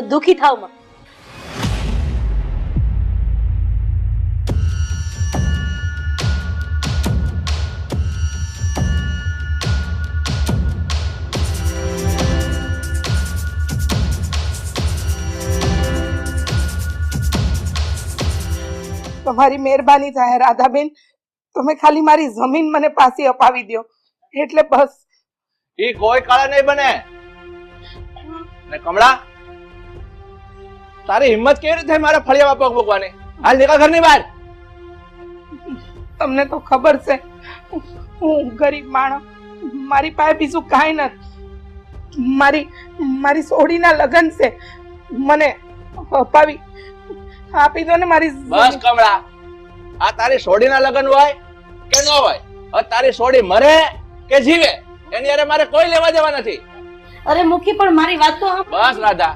દુખી થાવ માં. તમારી મહેરબાની થાય રાધાબેન, તમે ખાલી મારી જમીન મને પાછી અપાવી દો એટલે બસ. ઈ કોઈ કાળે નહીં બને. ને કમળા, તારી હિંમત કેવી રીતે થઈ મારા ફળિયામાં પગ મૂકવાની? હાલ નીકળ ઘરની બહાર. તમને તો ખબર છે હું ગરીબ માણસ, મારી પાસે બીજું કાંઈ નથી. મારી સોડીના લગ્ન છે, મને અપાવી આપી દો ને મારી. બસ કમળા, આ તારી સોડીના લગ્ન હોય કે ન હોય, હવે તારી સોડી મરે કે જીવે એની હારે મારે કોઈ લેવા દેવા નથી. અરે મુખી પણ મારી વાત તો બસ રાધા,